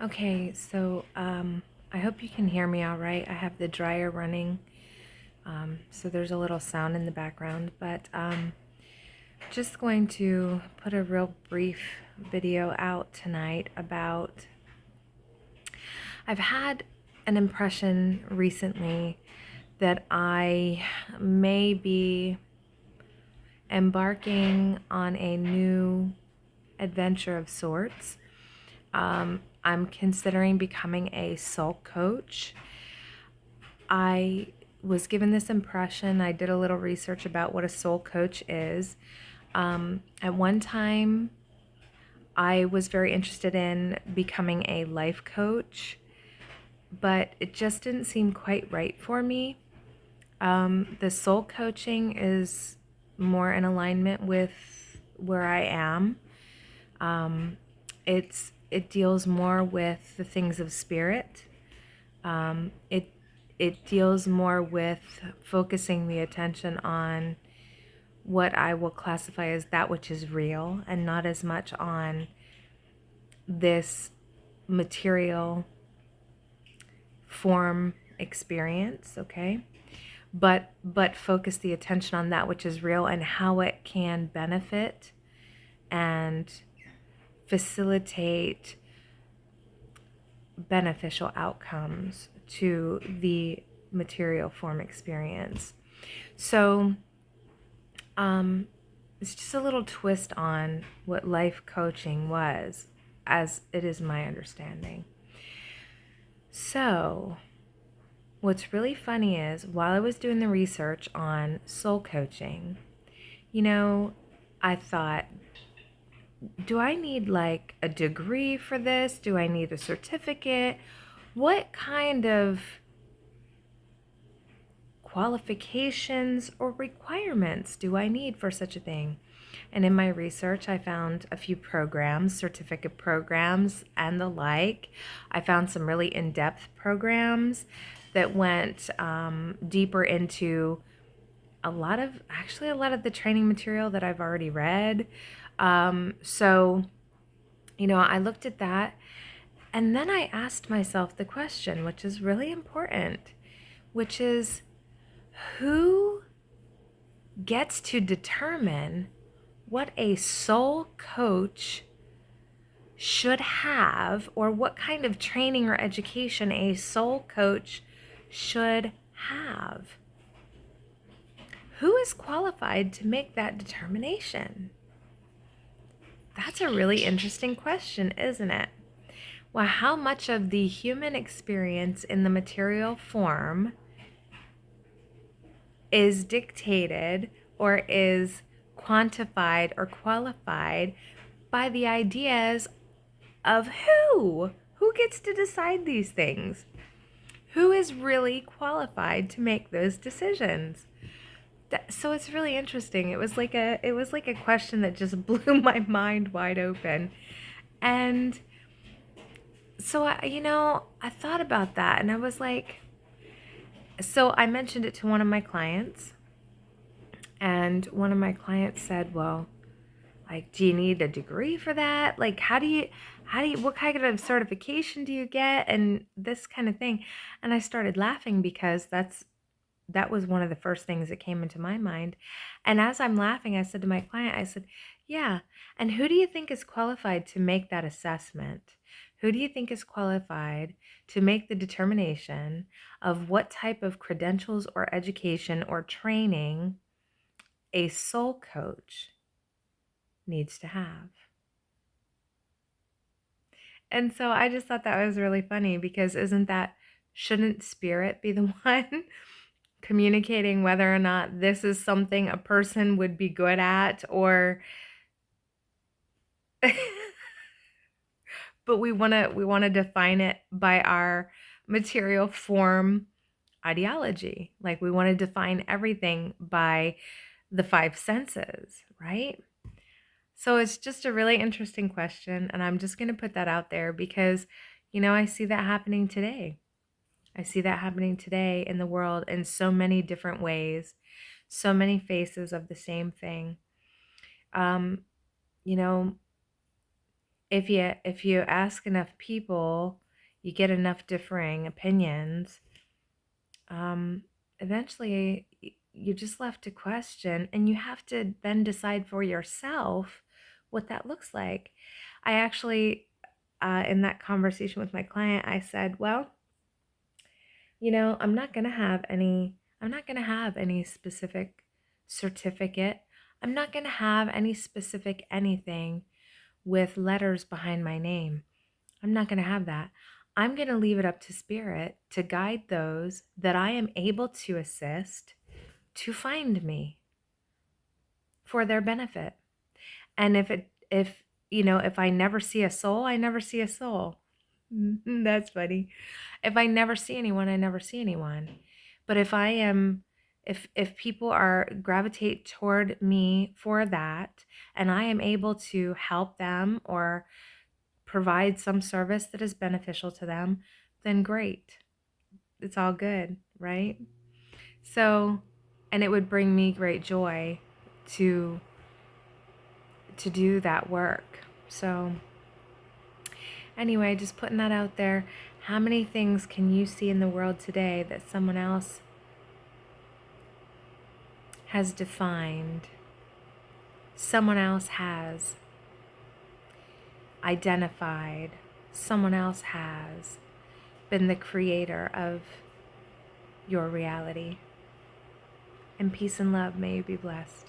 Okay, so I hope you can hear me all right. I have the dryer running, so there's a little sound in the background, but just going to put a real brief video out tonight about. I've had an impression recently that I may be embarking on a new adventure of sorts. I'm considering becoming a soul coach. I was given this impression. I did a little research about what a soul coach is. At one time, I was very interested in becoming a life coach, but it just didn't seem quite right for me. The soul coaching is more in alignment with where I am. It deals more with the things of spirit. It deals more with focusing the attention on what I will classify as that which is real, and not as much on this material form experience, okay? But focus the attention on that which is real and how it can benefit and facilitate beneficial outcomes to the material form experience. So, it's just a little twist on what life coaching was, as it is my understanding. So, what's really funny is while I was doing the research on soul coaching, you know, I thought, do I need like a degree for this? Do I need a certificate? What kind of qualifications or requirements do I need for such a thing? And in my research, I found a few programs, certificate programs, and the like. I found some really in depth programs that went deeper into a lot of the training material that I've already read. So, I looked at that and then I asked myself the question, which is really important, which is who gets to determine what a soul coach should have, or what kind of training or education a soul coach should have? Who is qualified to make that determination? That's a really interesting question, isn't it? Well, how much of the human experience in the material form is dictated or is quantified or qualified by the ideas of who? Who gets to decide these things? Who is really qualified to make those decisions? So it's really interesting. It was like a question that just blew my mind wide open. And so I thought about that and I was like, so I mentioned it to one of my clients, and one of my clients said, "Well, like, do you need a degree for that? Like, what kind of certification do you get?" And this kind of thing. And I started laughing because that was one of the first things that came into my mind. And as I'm laughing, I said to my client, I said, "Yeah, and who do you think is qualified to make that assessment? Who do you think is qualified to make the determination of what type of credentials or education or training a soul coach needs to have?" And so I just thought that was really funny because shouldn't spirit be the one communicating whether or not this is something a person would be good at, or but we want to define it by our material form ideology. Like, we want to define everything by the five senses, right? So it's just a really interesting question, and I'm just going to put that out there because I see that happening today. I see that happening today in the world in so many different ways, so many faces of the same thing. Um, you know, if you ask enough people, you get enough differing opinions, um, eventually you're just left to question, and you have to then decide for yourself what that looks like. I actually, in that conversation with my client, I said, well, I'm not going to have any specific certificate. I'm not going to have any specific anything with letters behind my name. I'm not going to have that. I'm going to leave it up to spirit to guide those that I am able to assist to find me for their benefit. And if I never see a soul, I never see a soul. That's funny. If I never see anyone, I never see anyone. But if people are gravitate toward me for that, and I am able to help them or provide some service that is beneficial to them, then great. It's all good, right? So, and it would bring me great joy to do that work. So, anyway, just putting that out there. How many things can you see in the world today that someone else has defined? Someone else has identified. Someone else has been the creator of your reality. And peace and love, may you be blessed.